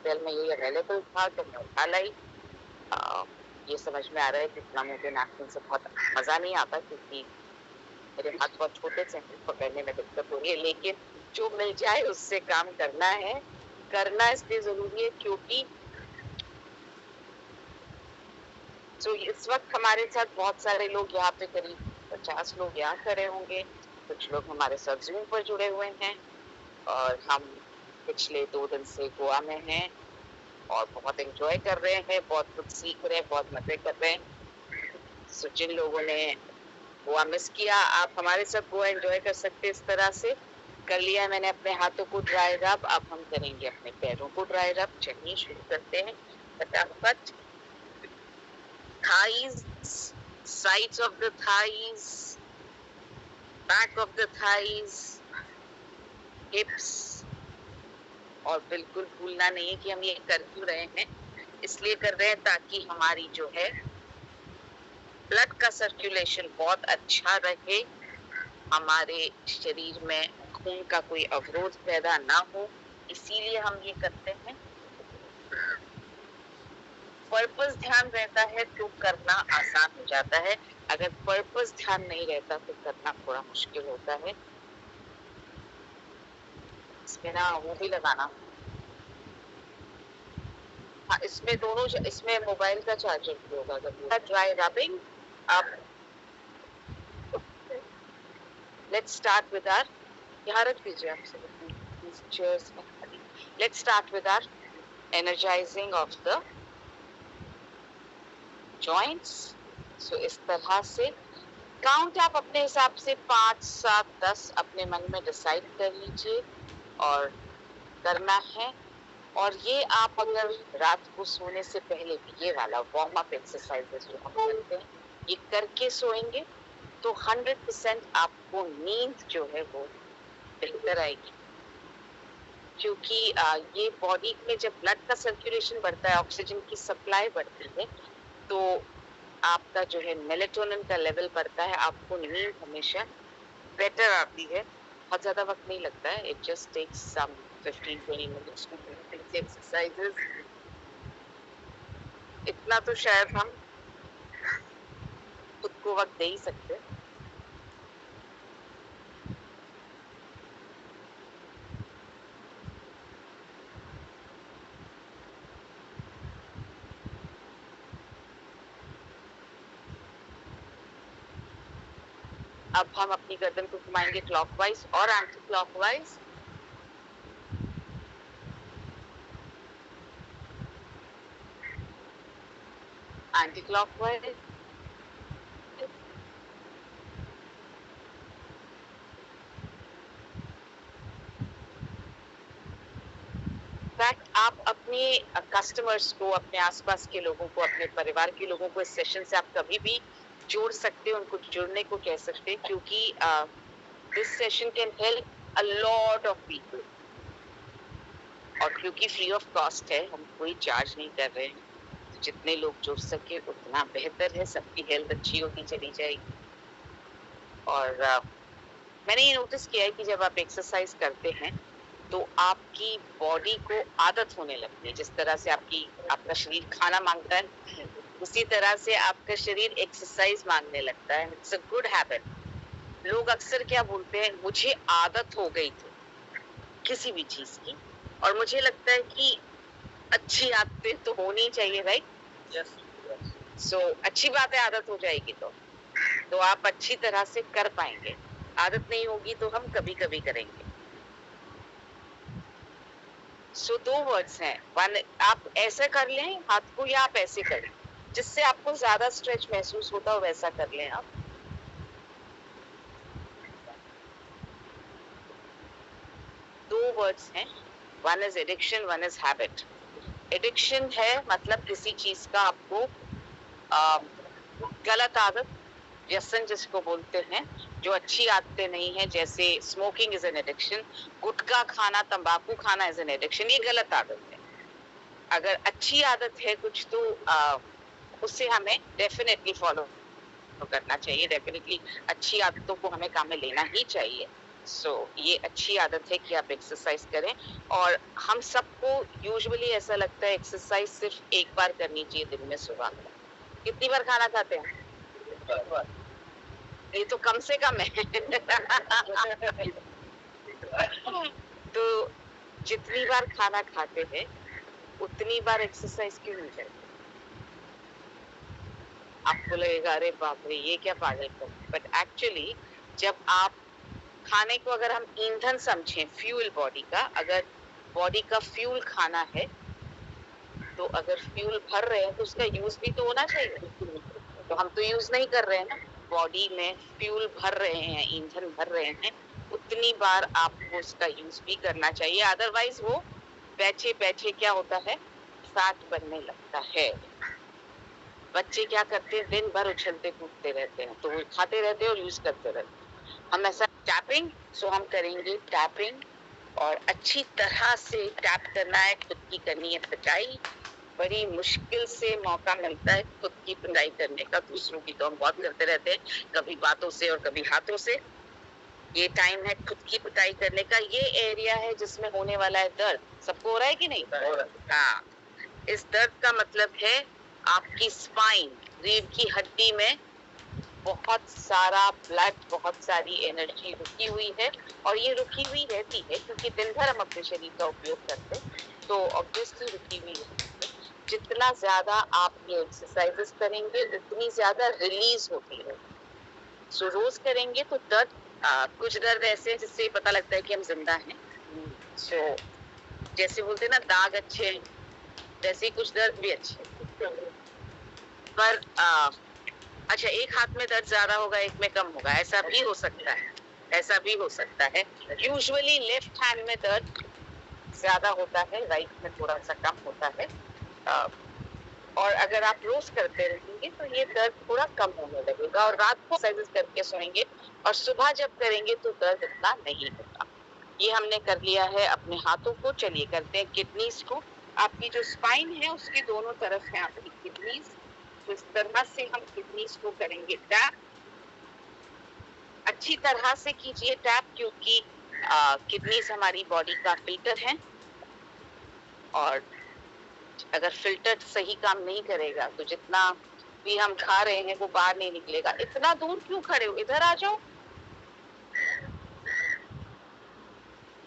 Hotel में यही available था तो मैं उठा लाई। ये समझ में आ रहा है कि इतना मुझे नाखून से बहुत मजा नहीं आता क्योंकि मेरे हाथ बहुत छोटे से हैं, पकड़ने में दिक्कत हो रही है, लेकिन जो मिल जाए उससे काम करना है। करना इसलिए जरूरी है क्योंकि इस वक्त हमारे साथ बहुत सारे लोग यहाँ पे करीब 50 लोग यहाँ खड़े होंगे, कुछ लोग हमारे साथ जूम पर जुड़े हुए हैं और हम पिछले 2 दिन से गोवा में हैं और बहुत एंजॉय कर रहे हैं, बहुत कुछ सीख रहे हैं, बहुत मजे कर रहे हैं। जिन लोगों ने गोवा मिस किया, आप हमारे साथ गोवा एंजॉय कर सकते हैं। इस तरह से कर लिया मैंने अपने हाथों को ड्राई रब, अब हम करेंगे अपने पैरों को ड्राई रब। चलिए शुरू करते हैं फटाफट। Thighs, sides of the thighs, back of the thighs, hips, और बिल्कुल भूलना नहीं है कि हम ये कर क्यों रहे हैं। इसलिए कर रहे हैं ताकि हमारी जो है ब्लड का सर्कुलेशन बहुत अच्छा रहे, हमारे शरीर में खून का कोई अवरोध पैदा ना हो, इसीलिए हम ये करते हैं। पर्पस ध्यान रहता है तो करना आसान हो जाता है, अगर पर्पस ध्यान नहीं रहता तो करना थोड़ा मुश्किल होता है। इसमें ना वो भी लगाना, हाँ इसमें दोनों, इसमें मोबाइल का चार्जर भी होगा। अगर ड्राई रबिंग, आप लेट्स स्टार्ट विद आवर, यहाँ रख दीजिए आपसे चेयर्स में। Let's start with our energizing of the joints. So इस तरह से काउंट आप अपने हिसाब से 5, 7, 10 अपने मन में डिसाइड कर लीजिए और करना है। और ये आप अगर रात को सोने से पहले भी ये वाला वार्म अप एक्सरसाइजेस जो हम करते हैं ये करके सोएंगे तो 100% आपको नींद जो है वो बेहतर आएगी, क्योंकि ये बॉडी में जब ब्लड का सर्कुलेशन बढ़ता है, ऑक्सीजन की सप्लाई बढ़ती है, तो आपका जो है मेलेटोनिन का लेवल बढ़ता है, आपको नींद हमेशा बेटर आती है। बहुत ज्यादा वक्त नहीं लगता है, it just takes some 15-20 minutes to do this exercises. इतना तो शायद हम खुद को वक्त दे ही सकते हैं। अब हम अपनी गर्दन को घुमाएंगे क्लॉकवाइज और anti clockwise. Anti clockwise, fact आप अपने कस्टमर्स को, अपने आसपास के लोगों को, अपने परिवार के लोगों को इस सेशन से आप कभी भी जोड़ सकते हो, उनको जुड़ने को कह सकते हैं, क्योंकि this session can help a lot of people. और क्योंकि फ्री ऑफ कॉस्ट है, हम कोई चार्ज नहीं कर रहे हैं, तो जितने लोग जुड़ सके उतना बेहतर है, सबकी हेल्थ अच्छी होती चली जाएगी। और मैंने ये नोटिस किया है कि जब आप एक्सरसाइज करते हैं तो आपकी बॉडी को आदत होने लगती है, जिस तरह से आपका शरीर खाना मांगता है उसी तरह से आपका शरीर एक्सरसाइज मांगने लगता है। It's a good habit. लोग अक्सर क्या बोलते हैं, मुझे आदत हो गई थी किसी भी चीज की, और मुझे लगता है कि अच्छी आदतें तो होनी चाहिए, राइट? यस। सो अच्छी बात है, आदत हो जाएगी तो आप अच्छी तरह से कर पाएंगे। आदत नहीं होगी तो हम कभी कभी करेंगे। सो 2 वर्ड्स हैं, वन आप ऐसे कर लें हाथ को या आप ऐसे करें, जिससे आपको ज्यादा स्ट्रेच महसूस होता हो वैसा कर लें आप। 2 वर्ड्स हैं, one is addiction, one is habit. Addiction है मतलब किसी चीज का आपको गलत आदत, व्यसन जिसको बोलते हैं, जो अच्छी आदतें नहीं है, जैसे स्मोकिंग इज एन एडिक्शन, गुटखा खाना, तंबाकू खाना इज एन एडिक्शन, ये गलत आदत है। अगर अच्छी आदत है कुछ तो उससे हमें डेफिनेटली फॉलो करना चाहिए, डेफिनेटली अच्छी आदतों को हमें काम में लेना ही चाहिए। ये अच्छी आदत है कि आप एक्सरसाइज करें। और हम सबको यूजुअली ऐसा लगता है एक्सरसाइज सिर्फ एक बार करनी चाहिए दिन में सुबह। कितनी बार खाना खाते हैं? ये तो कम से कम है। तो जितनी बार खाना खाते हैं उतनी बार एक्सरसाइज क्यों नहीं करते? आपको लगेगा अरे बाप रे ये क्या पागलपन, बट एक्चुअली जब आप खाने को अगर हम ईंधन समझें, फ्यूल बॉडी का, अगर बॉडी का फ्यूल खाना है तो अगर फ्यूल भर रहे हैं तो उसका यूज भी तो होना चाहिए। तो हम तो यूज नहीं कर रहे हैं ना, बॉडी में फ्यूल भर रहे हैं, ईंधन भर रहे हैं, उतनी बार आपको उसका यूज भी करना चाहिए। अदरवाइज वो बैठे बैठे क्या होता है, फैट बनने लगता है। बच्चे क्या करते हैं, दिन भर उछलते कूदते रहते हैं, तो वो खाते रहते हैं और यूज करते रहते हैं। हम ऐसा टैपिंग, हम करेंगे टैपिंग, और अच्छी तरह से टैप करना है, खुद की करनी है पिटाई। बड़ी मुश्किल से मौका मिलता है खुद की पिटाई करने का, दूसरों की तो हम बहुत करते रहते हैं, कभी बातों से और कभी हाथों से। ये टाइम है खुद की पिटाई करने का। ये एरिया है जिसमें होने वाला है दर्द। सबको हो रहा है कि नहीं? हाँ, इस दर्द का मतलब है आपकी स्पाइन, रीढ़ की हड्डी में बहुत सारा ब्लड, बहुत सारी एनर्जी रुकी हुई है, और ये रुकी हुई रहती है क्योंकि दिन भर हम अपने शरीर का उपयोग करते हैं, तो ऑब्वियसली रुकी हुई है। जितना ज्यादा आप ये एक्सरसाइजेस करेंगे उतनी ज्यादा रिलीज होती है। रोज करेंगे तो दर्द, कुछ दर्द ऐसे हैं जिससे पता लगता है कि हम जिंदा हैं। जैसे बोलते हैं ना दाग अच्छे हैं, वैसे ही कुछ दर्द भी अच्छे हैं। पर अच्छा, एक हाथ में दर्द ज्यादा होगा, एक में कम होगा, ऐसा भी हो सकता है, ऐसा भी हो सकता है। यूजुअली लेफ्ट हैंड में दर्द ज्यादा होता है, राइट में थोड़ा सा कम होता है। और अगर आप रोज करते रहेंगे तो ये दर्द थोड़ा कम होने लगेगा, और रात को एक्सरसाइज करके सोएंगे और सुबह जब करेंगे तो दर्द इतना नहीं होगा। ये हमने कर लिया है अपने हाथों को। चलिए करते हैं किडनीज को। आपकी जो स्पाइन है उसकी दोनों तरफ है आपकी किडनीज, तो इस तरह से हम किडनीज को करेंगे टैप। अच्छी तरह से कीजिए टैप, क्योंकि किडनीज हमारी बॉडी का फिल्टर है, और अगर फिल्टर सही काम नहीं करेगा तो जितना भी हम खा रहे हैं वो बाहर नहीं निकलेगा। इतना दूर क्यों खड़े हो, इधर आ जाओ।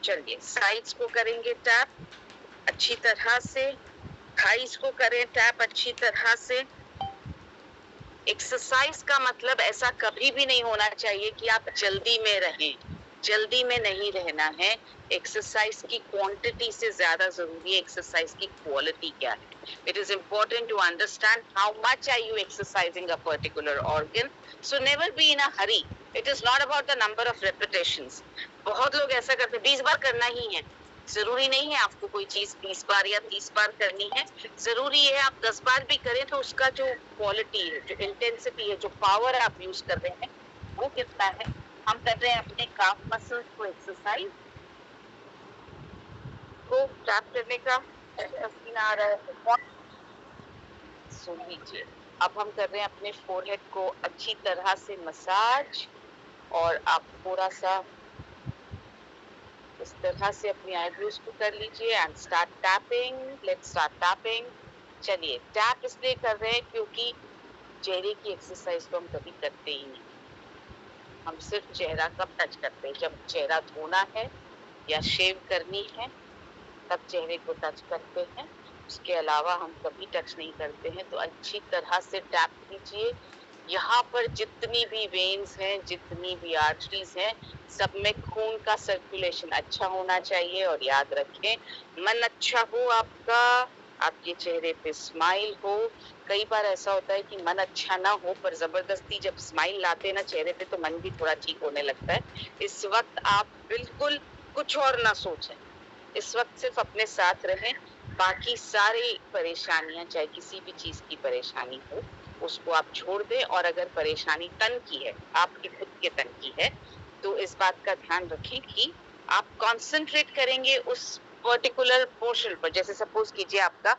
चलिए साइड्स को करेंगे टैप अच्छी तरह से, थाइस को करें टैप अच्छी तरह से। एक्सरसाइज का मतलब ऐसा कभी भी नहीं होना चाहिए कि आप जल्दी में रहें, जल्दी में नहीं रहना है। एक्सरसाइज की क्वांटिटी से ज्यादा जरूरी है एक्सरसाइज की क्वालिटी क्या है। It is important to understand how much are you exercising a particular organ, so never be in a hurry. It is not about the number of repetitions. बहुत लोग ऐसा करते हैं 20 बार करना ही है, जरूरी नहीं है आपको कोई चीज 20 बार या 30 बार करनी है। जरूरी है आप 10 बार भी करें तो उसका जो क्वालिटी है, जो इंटेंसिटी है, जो पावर आप यूज कर रहे हैं वो कितना है। हम कर रहे हैं अपने काफ मसल्स को एक्सरसाइज को टैप करने का, पसीना आ रहा है, सुन लीजिए। अब हम कर रहे हैं अपने फोरहेड को अच्छी तरह से मसाज, और आप थोड़ा सा इस तरह से अपनी आईब्रोज को कर लीजिए and start tapping. Let's start tapping. चलिए टैप इसलिए कर रहे हैं क्योंकि चेहरे की एक्सरसाइज तो हम कभी करते ही नहीं। हम सिर्फ चेहरा कब टच करते हैं, जब चेहरा धोना है या शेव करनी है तब चेहरे को टच करते हैं, उसके अलावा हम कभी टच नहीं करते हैं। तो अच्छी तरह से टैप कीजिए। यहाँ पर जितनी भी वेन्स हैं, जितनी भी आर्टरीज हैं, सब में खून का सर्कुलेशन अच्छा होना चाहिए। और याद रखें, मन अच्छा हो आपका, आपके चेहरे पे स्माइल हो। कई बार ऐसा होता है कि मन अच्छा ना हो पर जबरदस्ती जब स्माइल लाते हैं ना चेहरे पे तो मन भी थोड़ा ठीक होने लगता है। इस वक्त आप बिल्कुल कुछ और ना सोचें, इस वक्त सिर्फ अपने साथ रहें। बाकी सारी परेशानियां, चाहे किसी भी चीज की परेशानी हो, उसको आप छोड़ दें। और अगर परेशानी तन की है, आपके खुद के तन की है, तो इस बात का ध्यान रखें कि आप कंसंट्रेट करेंगे उस पर्टिकुलर पोर्शन पर। जैसे सपोज कीजिए आपका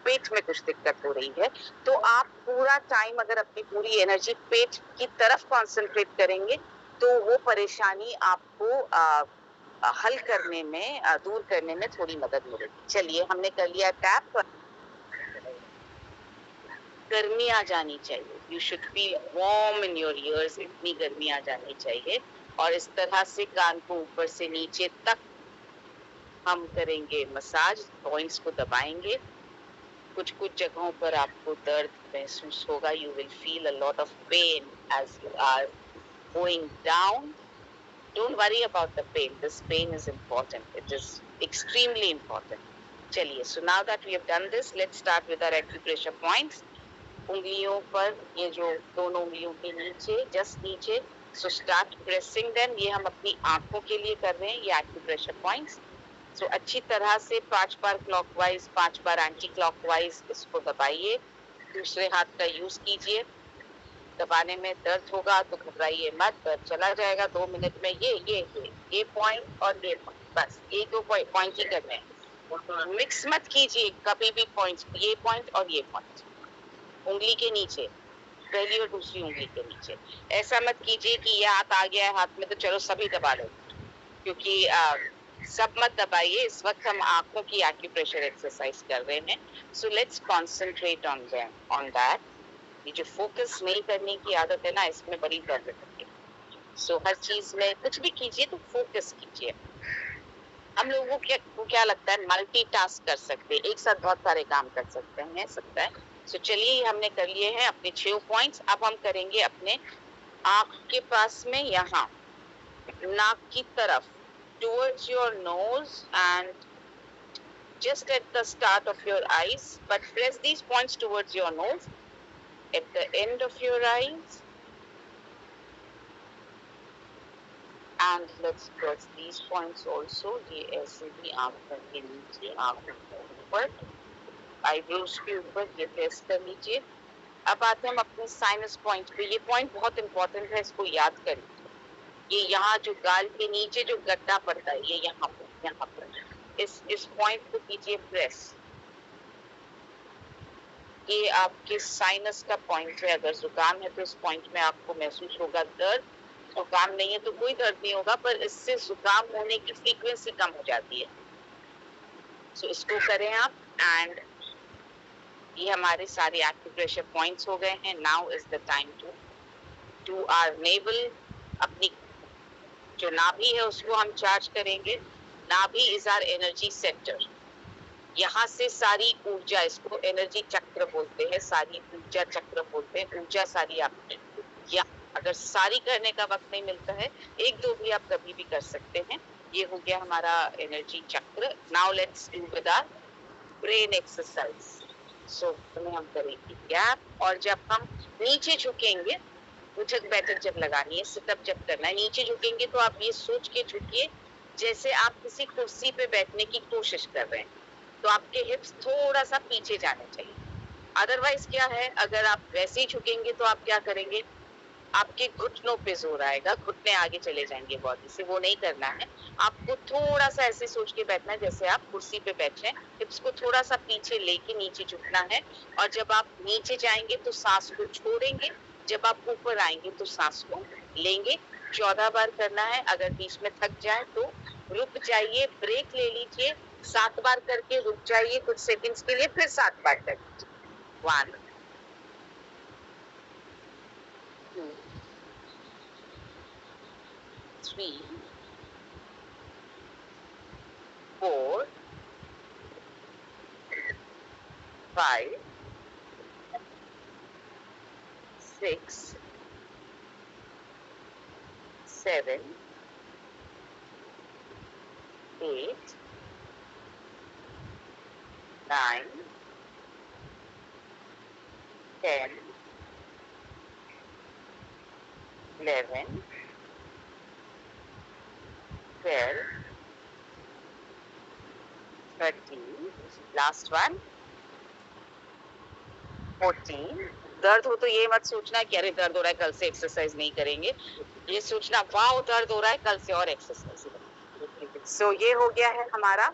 पेट में कुछ दिक्कत हो रही है, तो आप पूरा टाइम अगर अपनी पूरी एनर्जी पेट की तरफ कंसंट्रेट करेंगे तो वो परेशानी आपको हल करने में, दूर करने में थोड़ी मदद मिलेगी। चलिए, हमने कर लिया टैप। गर्मी आ जानी चाहिए। You should feel warm in your ears. इतनी गर्मी आ जानी चाहिए। और इस तरह से कान को ऊपर से नीचे तक हम करेंगे मसाज, पॉइंट्स को दबाएंगे। कुछ कुछ जगहों पर आपको दर्द महसूस होगा। You will feel a lot of pain as you are going down. Don't worry about the pain. This pain is important. It is extremely important. चलिए, so now that we have done this, let's start with our acupressure points. उंगलियों पर, ये जो दोनों उंगलियों के नीचे, just नीचे, so start pressing them. ये हम अपनी आंखों के लिए कर रहे हैं, ये acupressure points. So अच्छी तरह से 5 बार clockwise, 5 बार anti clockwise इसको दबाइए। दूसरे हाथ का यूज कीजिए। दबाने में दर्द होगा तो घबराइए मत, दर्द चला जाएगा 2 मिनट में। ये पॉइंट और ये पॉइंट, बस ये 2 पॉइंट ही करने हैं। मिक्स मत कीजिए कभी भी पॉइंट्स, ये पॉइंट और ये पॉइंट। उंगली के नीचे, पहली और दूसरी उंगली के नीचे। ऐसा मत कीजिए कि ये हाथ आ गया है हाथ में तो चलो सभी दबा लो, क्योंकि सब मत दबाइए। इस वक्त हम आंखों की एक्यूप्रेशर एक्सरसाइज कर रहे हैं। So let's concentrate on that. ये जो फोकस नहीं करने की आदत है ना, इसमें बड़ी दर्द होती है। सो हर चीज में कुछ भी कीजिए तो फोकस कीजिए। हम लोगों को क्या लगता है, मल्टीटास्क कर सकते हैं, एक साथ बहुत सारे काम कर सकते हैं, सकता है। सो चलिए, हमने कर लिए हैं अपने 6 पॉइंट्स। अब हम करेंगे अपने आंख के पास में, यहाँ नाक की तरफ, towards your nose and just at the start of your eyes, but press these points towards your nose, at the end of your eyes, and let's press these points also. ये ऐसे भी आंखों के नीचे, आंखों के ऊपर, आईब्रोज के ऊपर ये प्रेस कर लीजिए। अब आते हैं हम अपने साइनस पॉइंट पे। ये पॉइंट बहुत इंपॉर्टेंट है, इसको याद करिए। ये यहाँ जो गाल के नीचे जो गड्ढा पड़ता है, ये यहाँ पर, इस पॉइंट को कीजिए प्रेस। ये आपके साइनस का पॉइंट है। अगर जुकाम है तो इस पॉइंट में आपको महसूस होगा दर्द। जुकाम नहीं है तो कोई दर्द नहीं होगा, पर इससे जुकाम होने की फ्रीक्वेंसी कम हो जाती है। सो इसको करें आप। एंड ये हमारे सारे एक्यूप्रेशर पॉइंट्स हो गए हैं। Now is the time to do our navel. अपनी जो नाभि है उसको हम चार्ज करेंगे। नाभि इज आवर एनर्जी सेंटर। यहाँ से सारी ऊर्जा, इसको एनर्जी चक्र बोलते हैं, सारी ऊर्जा चक्र बोलते हैं। ऊर्जा सारी आपकी, या अगर सारी करने का वक्त नहीं मिलता है, 1-2 भी आप कभी भी कर सकते हैं। ये हो गया हमारा energy chakra. Now let's do with our brain exercise. So हम करेंगे गैप, और जब हम नीचे झुकेंगे, उठक बैठक जब लगानी है, सिटअप जब करना है, नीचे झुकेंगे तो आप ये सोच के झुकिए जैसे आप किसी कुर्सी पे बैठने की कोशिश कर रहे हैं। तो आपके हिप्स थोड़ा सा पीछे जाने चाहिए। अदरवाइज क्या है, अगर आप वैसे ही झुकेंगे तो आप क्या करेंगे, आपके घुटनों पे जोर आएगा, घुटने आगे चले जाएंगे बॉडी से। वो नहीं करना है। आपको थोड़ा सा ऐसे सोच के बैठना है जैसे आप कुर्सी पे बैठे हैं। हिप्स को थोड़ा सा पीछे लेके नीचे झुकना है। और जब आप नीचे जाएंगे तो सांस को छोड़ेंगे, जब आप ऊपर आएंगे तो सांस को लेंगे। 14 बार करना है। अगर बीच में थक जाए तो रुक जाइए, ब्रेक ले लीजिए। 7 बार करके रुक जाइए कुछ सेकंड्स के लिए, फिर 7 बार कर लीजिए। 1 2 3 4 5 6 7 8 9 10 11 12 13, लास्ट वन 14। दर्द हो तो ये मत सोचना कि अरे दर्द हो रहा है कल से एक्सरसाइज नहीं करेंगे। ये सोचना वाओ दर्द हो रहा है कल से और एक्सरसाइज। सो ये हो गया है हमारा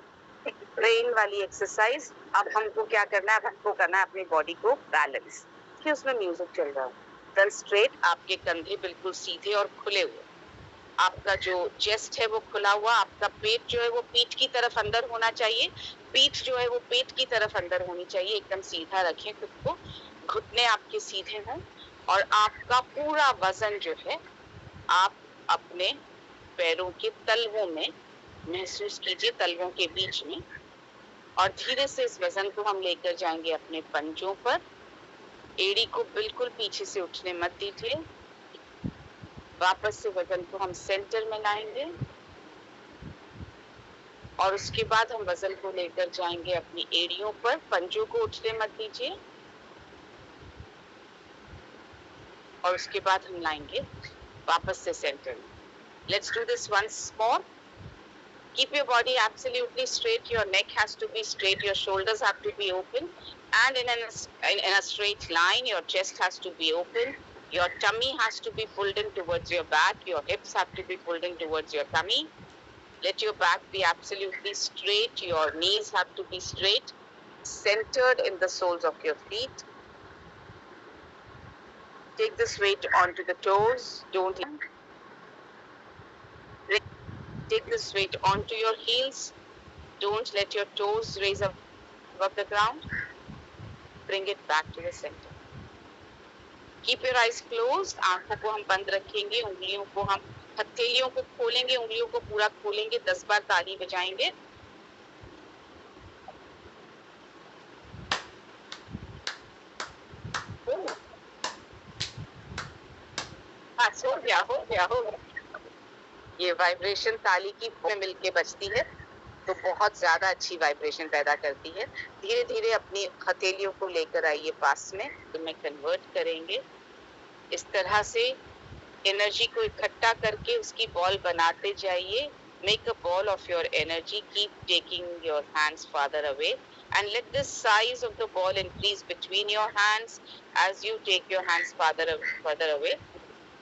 ब्रेन वाली एक्सरसाइज। अब हमको क्या करना है, हमको करना है अपनी बॉडी को बैलेंस। कि उसमें म्यूजिक चल रहा है। वेल स्ट्रेट, आपके कंधे बिल्कुल सीधे और खुले हुए। आपका जो चेस्ट है वो खुला हुआ, आपका पेट जो है वो पीठ की तरफ अंदर होना चाहिए, पीठ जो है वो पेट की तरफ अंदर होनी चाहिए। एकदम सीधा रखें खुद को, घुटने आपके सीधे हों और आपका पूरा वजन जो है आप अपने पैरों के तलवों में महसूस कीजिए, तलवों के बीच में, और धीरे से इस वजन को हम लेकर जाएंगे अपने पंजों पर। एड़ी को बिल्कुल पीछे से उठने मत दीजिए। वापस से वजन को हम सेंटर में लाएंगे और उसके बाद हम वजन को लेकर जाएंगे अपनी एड़ियों पर। पंजों को उठने मत दीजिए और उसके बाद हम लाएंगे वापस से सेंटर में। Let's do this once more. Keep your body absolutely straight. Your neck has to be straight. Your shoulders have to be open, and in a straight line. Your chest has to be open. Your tummy has to be pulled in towards your back. Your hips have to be pulled in towards your tummy. Let your back be absolutely straight. Your knees have to be straight, centered in the soles of your feet. Take this weight onto the toes. Don't take this weight onto your heels. Don't let your toes raise above the ground. Bring it back to the center. Keep your eyes closed. आंखों को हम बंद रखेंगे, उंगलियों को हम हथेलियों को खोलेंगे, उंगलियों को पूरा खोलेंगे, 10 बार ताली बजाएंगे। हाँ, हो गया। ये वाइब्रेशन ताली की में मिलके बजती है तो बहुत ज्यादा अच्छी वाइब्रेशन पैदा करती है। धीरे धीरे अपनी हथेलियों को लेकर आइए पास में, तो मैं कन्वर्ट करेंगे। इस तरह से एनर्जी को इकट्ठा करके उसकी बॉल बनाते जाइए। Make a ball of your energy. Keep taking your hands farther away and let the size of the ball increase between your hands as you take your hands further away.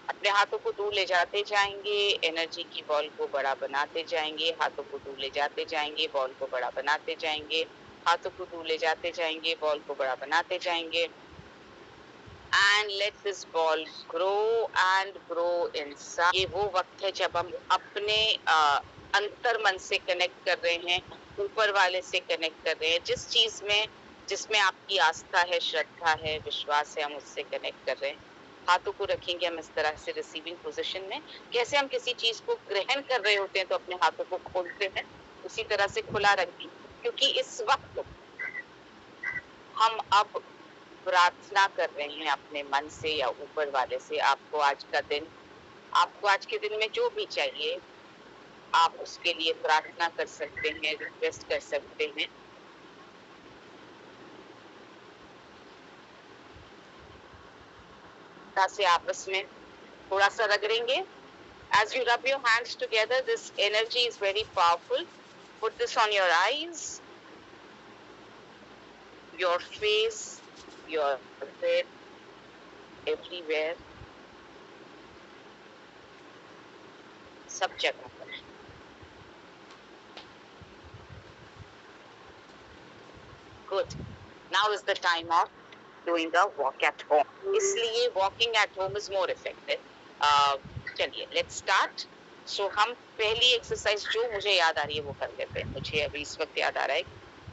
अपने हाथों को दूर ले जाते जाएंगे, energy की ball को बड़ा बनाते जाएंगे, हाथों को दूर ले जाते जाएंगे, बॉल को बड़ा बनाते जाएंगे, हाथों को दूर ले जाते जाएंगे, बॉल को बड़ा बनाते जाएंगे। And let this ball grow and grow inside. ये वो वक्त है जब हम अपने अंतर मन से कनेक्ट कर रहे हैं, ऊपर वाले से कनेक्ट कर रहे हैं। जिस चीज में जिसमें आपकी आस्था है, श्रद्धा है, विश्वास है, हम उससे कनेक्ट कर रहे हैं। हाथों को रखेंगे हम इस तरह से रिसीविंग पोजीशन में। कैसे हम किसी चीज को ग्रहण कर रहे होते हैं तो अपने हाथों को खोलते हैं, उसी तरह से खुला रखें, क्योंकि इस वक्त हम अब प्रार्थना कर रहे हैं अपने मन से या ऊपर वाले से। आपको आज के दिन में जो भी चाहिए आप उसके लिए प्रार्थना कर सकते हैं, रिक्वेस्ट कर सकते हैं। से आपस में थोड़ा सा रगड़ेंगे। As you rub your hands together, this energy is very powerful. Put this on your eyes, your face, your head, everywhere, सब जगह पर। Good. Now is the time of doing a walk at home. इसलिए walking at home is more effective. चलिए, let's start. So हम पहली exercise जो मुझे याद आ रही है वो कर लेते हैं। मुझे अभी इस वक्त याद आ रहा है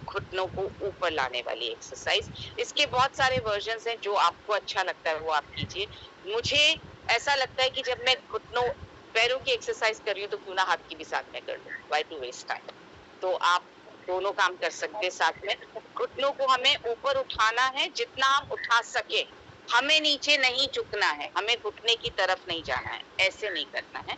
घुटनों को ऊपर लाने वाली एक्सरसाइज। इसके बहुत सारे वर्जन्स हैं, जो आपको अच्छा लगता है वो आप कीजिए। मुझे ऐसा लगता है कि जब मैं घुटनों पैरों की एक्सरसाइज कर रही हूँ तो क्यों ना हाथ की भी साथ में कर लूं। Why to waste time? तो आप दोनों काम कर सकते हैं साथ में। घुटनों को हमें ऊपर उठाना है जितना आप उठा सके, हमें नीचे नहीं झुकना है, हमें घुटने की तरफ नहीं जाना है, ऐसे नहीं करना है।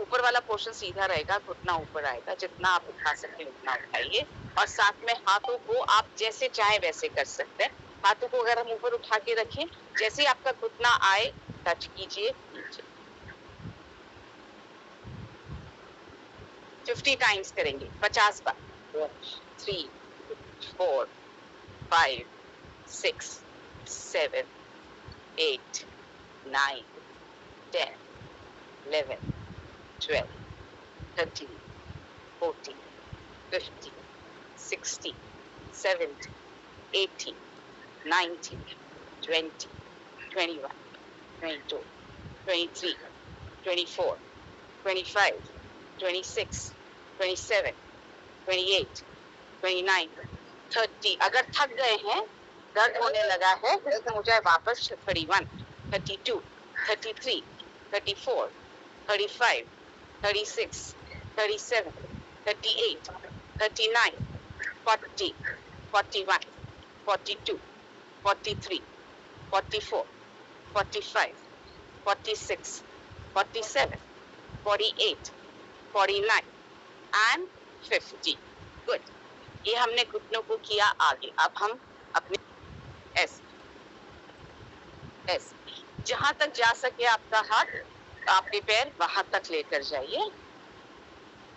ऊपर वाला पोर्शन सीधा रहेगा, घुटना ऊपर आएगा। जितना आप उठा सकते हैं उतना उठाइए और साथ में हाथों को आप जैसे चाहे वैसे कर सकते हैं। हाथों को अगर हम ऊपर उठा के रखें, जैसे ही आपका घुटना आए टच कीजिए नीचे। 50 टाइम्स करेंगे, 50 बार। 3, 4, 5, 6, 7, 8, 9, 10, 11, 12, 13, 14, 15, 16, 17, 18, 19, 20, 21, 22, 23, 24, 25, 26, 27, 28, 29, 30। अगर थक गए हैं, दर्द होने लगा है, तो हो जाए वापस 31, 32, 33, 34, 35, 36, 37, 38, 39, 40, 41, 42, 43, 44, 45, 46, 47, 48, 49 and 50। गुड। ये हमने घुटनों को किया आगे। अब हम अपने एस एस जहां तक जा सके आपका हाथ, आपके पैर वहां तक लेकर जाइए,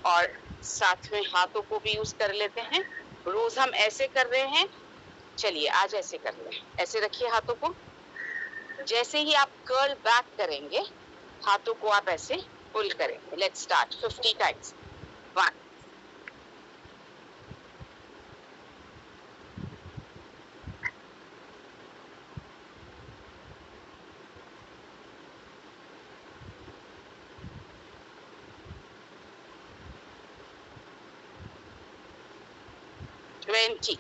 और साथ में हाथों को भी यूज कर लेते हैं। रोज हम ऐसे कर रहे हैं, चलिए आज ऐसे कर लें। ऐसे रखिए हाथों को। जैसे ही आप कर्ल बैक करेंगे, हाथों को आप ऐसे पुल करेंगे। Let's start 50 times. 1, 20,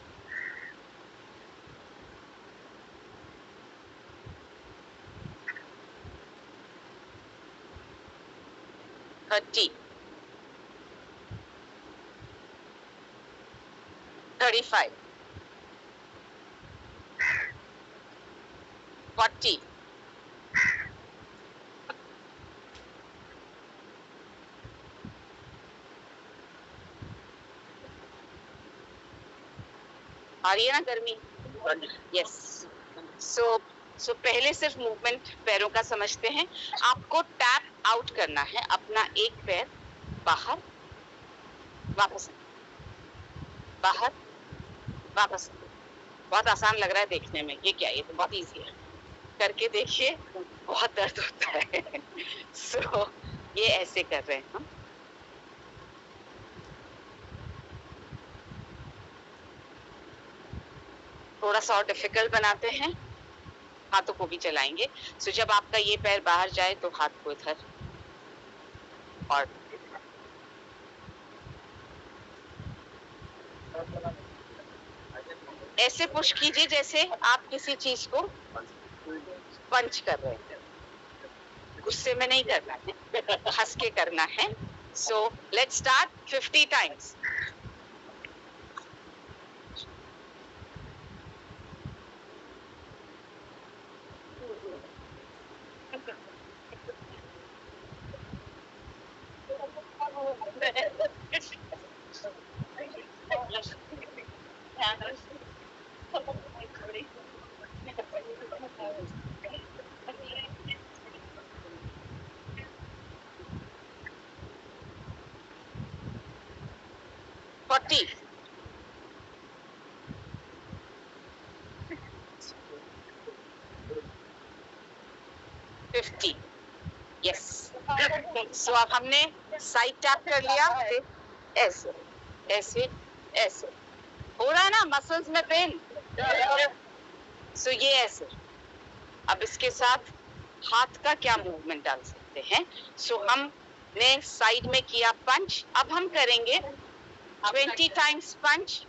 30, 35, 40, आ रही है ना गर्मी? यस। सो पहले सिर्फ मूवमेंट पैरों का समझते हैं। आपको टैप आउट करना है, अपना एक पैर बाहर, वापस, बाहर, वापस। बहुत आसान लग रहा है देखने में, ये क्या, ये तो बहुत इजी है। करके देखिए, बहुत दर्द होता है। सो ये ऐसे कर रहे हैं हम। थोड़ा सा और डिफिकल्ट बनाते हैं, हाथों को भी चलाएंगे। सो जब आपका ये पैर बाहर जाए तो हाथ को इधर, और ऐसे पुश कीजिए जैसे आप किसी चीज को पंच कर रहे हैं। गुस्से में नहीं करना है, हंस के करना है। So let's start 50 times. Forty, 50, yes. So अब हमने साइड टैप कर लिया, ऐसे ऐसे ऐसे। हो रहा है ना मसल्स में पेन? सो ये ऐसे। अब इसके साथ हाथ का क्या मूवमेंट डाल सकते हैं? सो हमने साइड में किया पंच, अब हम करेंगे 20 टाइम्स पंच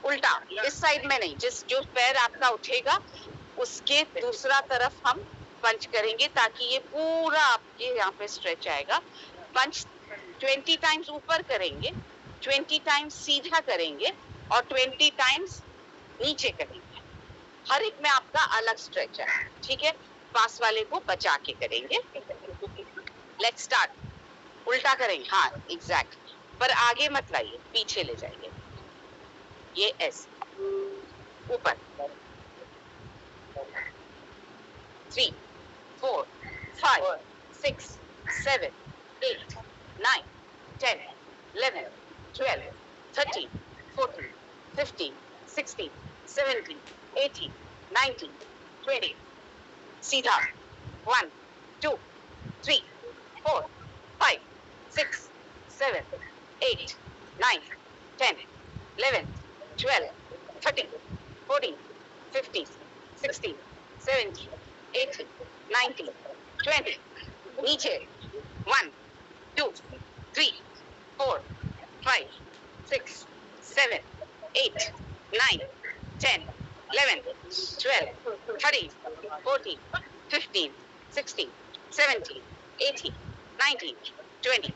उल्टा, इस साइड में नहीं, जो पैर आपका उठेगा उसके दूसरा तरफ हम पंच करेंगे, ताकि ये पूरा आपके यहाँ पे स्ट्रेच आएगा। पंच 20 टाइम्स ऊपर करेंगे, 20 टाइम्स सीधा करेंगे, और 20 टाइम्स नीचे करेंगे। हर एक में आपका अलग स्ट्रेच है, ठीक है? पास वाले को बचा के करेंगे। Let's start. उल्टा करेंगे, हाँ एग्जैक्ट, पर आगे मत लाइए, पीछे ले जाइए। ये ऐसे ऊपर। 3, 4, 5, 6, 7, 8, 9, 10, 11, 12, 13, 14, 15, 16, 17, 18, 19, 20। सीधा 1, 2, 3, 4, 5, 6, 7, 8, 9, 10, 11, 12, 13, 14, 15, 16, 17, 18, 19, 20। नीचे 1 2 3 4 5 6 7 8 9 10 11 12 13 14 15 16 17 18 19 20।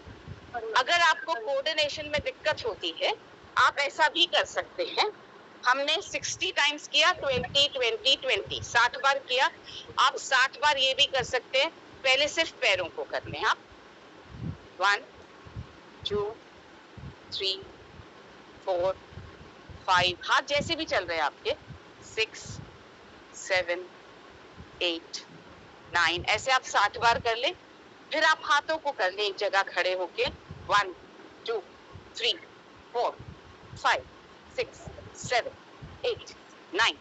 अगर आपको कोऑर्डिनेशन में दिक्कत होती है, आप ऐसा भी कर सकते हैं। हमने 60 टाइम्स किया, 20 20 20 60 बार किया। आप 60 बार ये भी कर सकते हैं, पहले सिर्फ पैरों को कर लें आप। 1 2 3 4 5, हाथ जैसे भी चल रहे हैं आपके, 6 7 8 9, ऐसे आप 60 बार कर लें। फिर आप हाथों को कर लें एक जगह खड़े होके। 1 2 3 4 5 6 7 8 9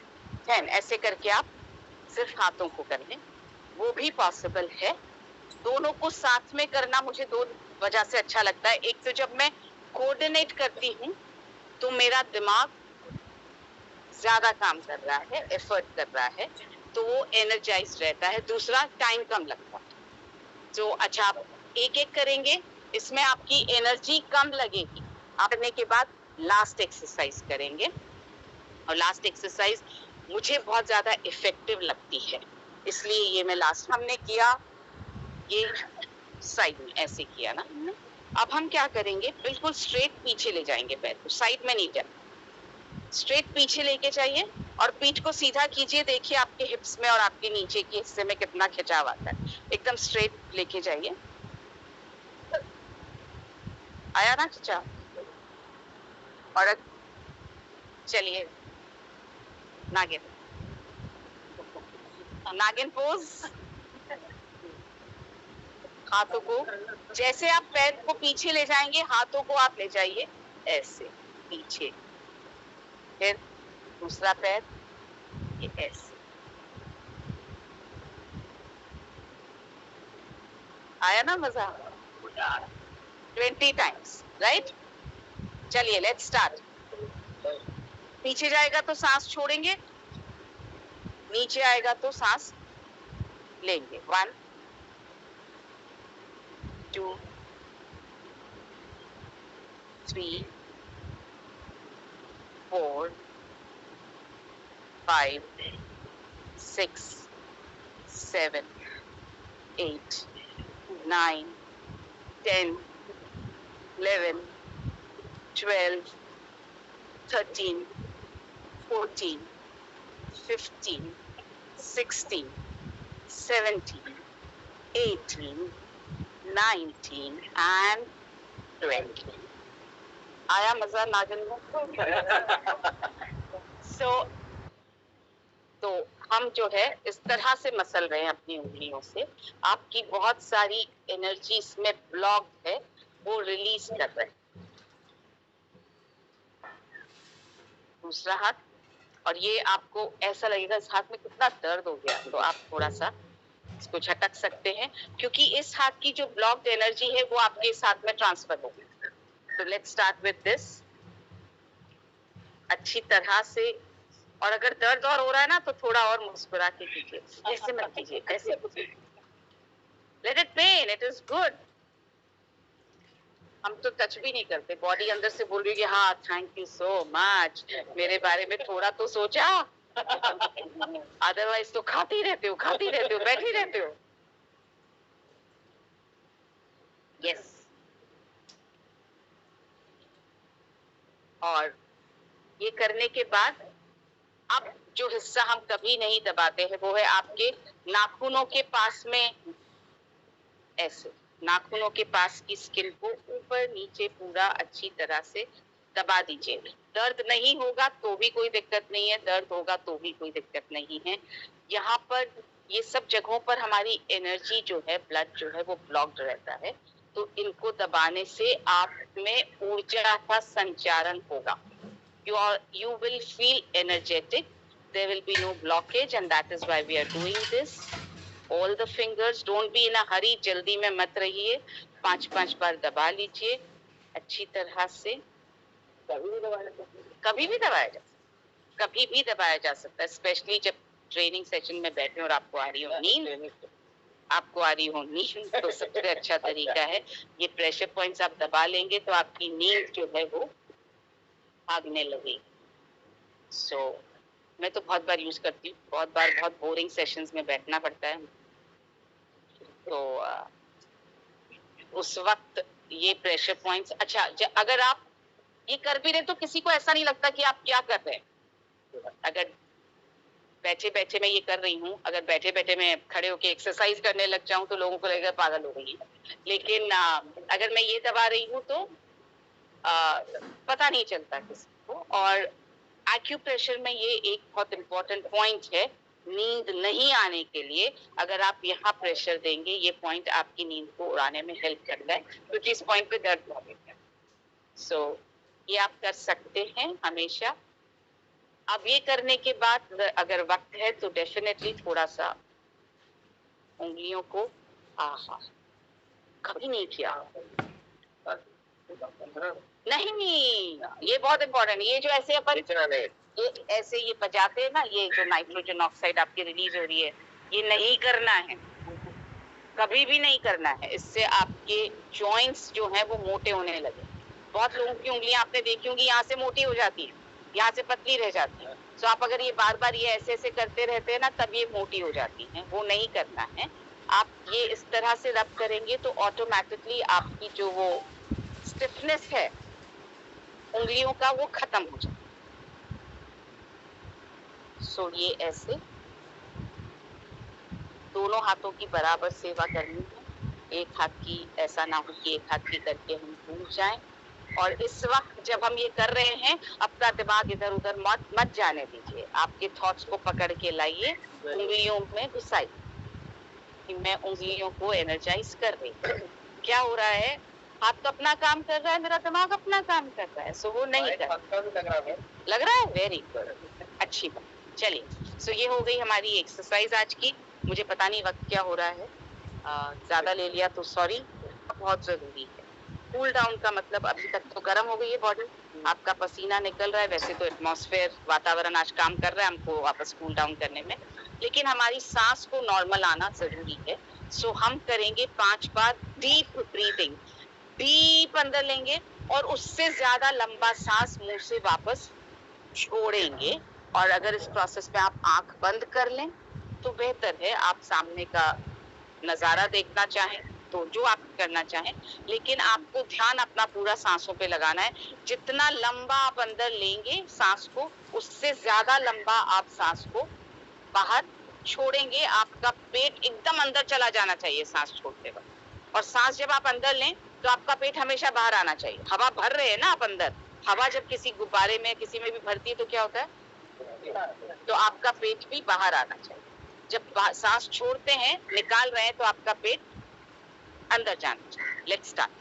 10, ऐसे करके आप सिर्फ हाथों को कर लें। वो भी पॉसिबल है। दोनों को साथ में करना मुझे दो वजह से अच्छा लगता है। एक तो जब मैं कोऑर्डिनेट करती हूँ तो मेरा दिमाग ज्यादा काम कर रहा है, एफर्ट कर रहा है, तो वो एनर्जाइज रहता है। दूसरा, टाइम कम लगता है। तो अच्छा, आप एक एक करेंगे, इसमें आपकी एनर्जी कम लगेगी। आप करने के बाद लास्ट एक्सरसाइज करेंगे, और लास्ट एक्सरसाइज मुझे बहुत ज्यादा इफेक्टिव लगती है, इसलिए ये मैं लास्ट हमने किया। ये साइड में ऐसे किया ना हमने। अब हम क्या करेंगे, बिल्कुल स्ट्रेट पीछे ले जाएंगे पैर को, साइड में नहीं जाए, स्ट्रेट पीछे लेके जाइए और पीठ को सीधा कीजिए। देखिए आपके हिप्स में और आपके नीचे के हिस्से में कितना खिंचाव आता है। एकदम स्ट्रेट लेके जाइए। आया ना खिंचाव? और चलिए नागिन, नागिन पोज। हाथों को जैसे आप पैर को पीछे ले जाएंगे, हाथों को आप ले जाइए ऐसे पीछे। फिर दूसरा पैर ये ऐसे। आया ना मजा? 20 टाइम्स, राइट? चलिए लेट्स स्टार्ट। पीछे जाएगा तो सांस छोड़ेंगे, नीचे आएगा तो सांस लेंगे। 1 2 3 4 5 6 7 8 9 10 11 12 13 14 15 16 17 18 19 and 20। आया मजा नागिन में? सो तो हम जो है इस तरह से मसल रहे हैं अपनी उंगलियों से। आपकी बहुत सारी एनर्जी इसमें ब्लॉक है, वो रिलीज कर रहे हैं। दूसरा हाथ, और ये आपको ऐसा लगेगा इस हाथ में कितना दर्द हो गया, तो आप थोड़ा सा इसको झटक सकते हैं, क्योंकि इस हाथ की जो ब्लॉक्ड एनर्जी है वो आपके इस हाथ में ट्रांसफर होगी। तो लेट्स स्टार्ट विद दिस। अच्छी तरह से, और अगर दर्द और हो रहा है ना तो थोड़ा और मुस्कुरा के कीजिए, ऐसे मत कीजिए, ऐसे let it pain, it is good. हम तो टच भी नहीं करते, बॉडी अंदर से बोल रही है कि हाँ थैंक यू सो मच, मेरे बारे में थोड़ा तो सोचा। अदरवाइज तो खाती रहते हो, खाती रहते हो, बैठी रहते हो। यस। और ये करने के बाद अब जो हिस्सा हम कभी नहीं दबाते हैं वो है आपके नाखूनों के पास में, ऐसे नाखूनों के पास की स्किन को ऊपर नीचे पूरा अच्छी तरह से दबा दीजिए। दर्द नहीं होगा तो भी कोई दिक्कत नहीं है, दर्द होगा तो भी कोई दिक्कत नहीं है। यहाँ पर ये सब जगहों पर हमारी एनर्जी जो है, ब्लड जो है वो ब्लॉक्ड रहता है, तो इनको दबाने से आप में ऊर्जा का संचारण होगा। You will feel energetic, there will be no blockage, and that is why we are doing this. All the fingers, don't be in a hurry, जल्दी में मत रहिए। 5-5 बार दबा लीजिए अच्छी तरह से। कभी भी दबाया जा सकता है, कभी भी दबाया जा सकता है, स्पेशली जब ट्रेनिंग सेशन में बैठे और आपको आ रही हो नींद। आपको आ रही हो नींद तो सबसे अच्छा तरीका है ये प्रेशर पॉइंट्स आप दबा लेंगे तो आपकी नींद जो है वो भागने लगेगी। सो मैं तो बहुत बार यूज करती हूँ, बहुत बार बहुत बोरिंग सेशंस में बैठना पड़ता है, तो उस वक्त ये प्रेशर पॉइंट्स अच्छा अगर आप ये कर भी रहे तो किसी को ऐसा नहीं लगता कि आप क्या कर रहे हैं। अगर बैठे बैठे मैं ये कर रही हूँ, अगर बैठे बैठे मैं खड़े होके एक्सरसाइज करने लग जाऊं तो लोगों को लगेगा पागल हो गई है, लेकिन अगर मैं ये दबा रही हूँ तो पता नहीं चलता किसी को। और एक्यूप्रेशर में ये एक बहुत इम्पोर्टेंट पॉइंट है, नींद नहीं आने के लिए अगर आप यहाँ प्रेशर देंगे, ये पॉइंट आपकी नींद को उड़ाने में हेल्प करता है, क्योंकि इस पॉइंट पे दर्द बहुत है। सो ये आप कर सकते हैं हमेशा। अब ये करने के बाद अगर वक्त है तो डेफिनेटली थोड़ा सा उंगलियों को कभी नहीं किया नहीं, ये बहुत इम्पोर्टेंट, ये जो ऐसे अपन ये ऐसे ये बजाते हैं ना, ये जो नाइट्रोजन ऑक्साइड आपकी रिलीज हो रही है, ये नहीं करना है, कभी भी नहीं करना है। इससे आपके जॉइंट्स जो है वो मोटे होने लगे। बहुत लोगों की उंगलियां आपने देखी होंगी यहाँ से मोटी हो जाती है, यहाँ से पतली रह जाती है। तो आप अगर ये बार बार ये ऐसे ऐसे करते रहते हैं ना, तब ये मोटी हो जाती हैं, वो नहीं करना है। आप ये इस तरह से रब करेंगे तो ऑटोमेटिकली आपकी जो वो स्टिफनेस है उंगलियों का वो खत्म हो जाए। सो ये ऐसे दोनों हाथों की बराबर सेवा करनी है, एक हाथ की ऐसा ना हो कि एक हाथ की करके हम भूल जाएं। और इस वक्त जब हम ये कर रहे हैं अपना दिमाग इधर उधर मत जाने दीजिए, आपके थॉट्स को पकड़ के लाइए, उंगलियों में घुसाइए कि मैं उंगलियों को एनर्जाइज कर रही हूँ। क्या हो रहा है, हाथ तो अपना काम कर रहा है, मेरा दिमाग अपना काम कर रहा है, सो वो नहीं कर लग रहा है वेरी गुड, अच्छी बात। चलिए, सो ये हो गई हमारी एक्सरसाइज आज की। मुझे पता नहीं वक्त क्या हो रहा है, ज्यादा ले लिया तो सॉरी, बहुत जरूरी है। कूल डाउन का मतलब अभी तक तो गर्म हो गई है बॉडी, आपका पसीना निकल रहा है, वैसे तो एटमॉस्फेयर वातावरण आज काम कर रहा है हमको वापस कूल डाउन करने में, लेकिन हमारी सांस को नॉर्मल आना जरूरी है। सो हम करेंगे 5 बार डीप ब्रीथिंग, डीप अंदर लेंगे और उससे ज्यादा लंबा सांस मुंह से वापस छोड़ेंगे। और अगर इस प्रोसेस में आप आंख बंद कर लें तो बेहतर है, आप सामने का नजारा देखना चाहें तो जो आप करना चाहें, लेकिन आपको ध्यान अपना पूरा सांसों पे लगाना है। जितना लंबा आप अंदर लेंगे सांस को, उससे ज्यादा लंबा आप सांस को बाहर छोड़ेंगे। आपका पेट एकदम अंदर चला जाना चाहिए सांस छोड़ते वक्त, और सांस जब आप अंदर लें तो आपका पेट हमेशा बाहर आना चाहिए। हवा भर रहे हैं ना आप अंदर, हवा जब किसी गुब्बारे में किसी में भी भरती है तो क्या होता है, तो आपका पेट भी बाहर आना चाहिए। जब सांस छोड़ते हैं, निकाल रहे हैं, तो आपका पेट अंदर जाना चाहिए। Let's start.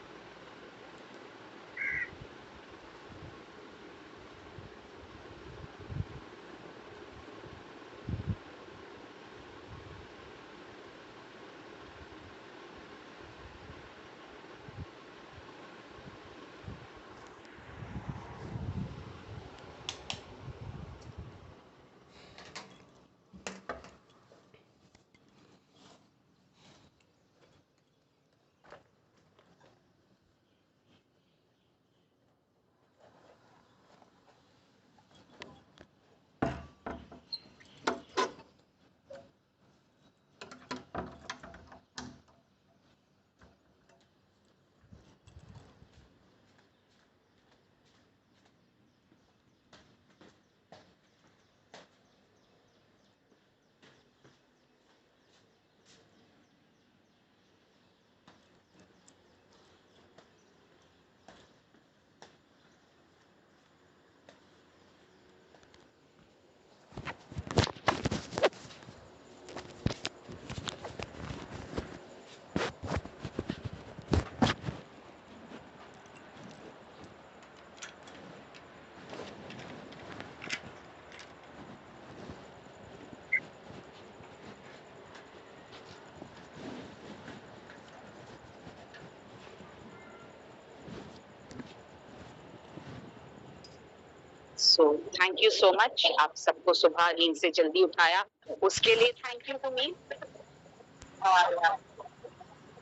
So thank you so much, आप सबको सुबह नींद से जल्दी उठाया उसके लिए थैंक यू टू मी। और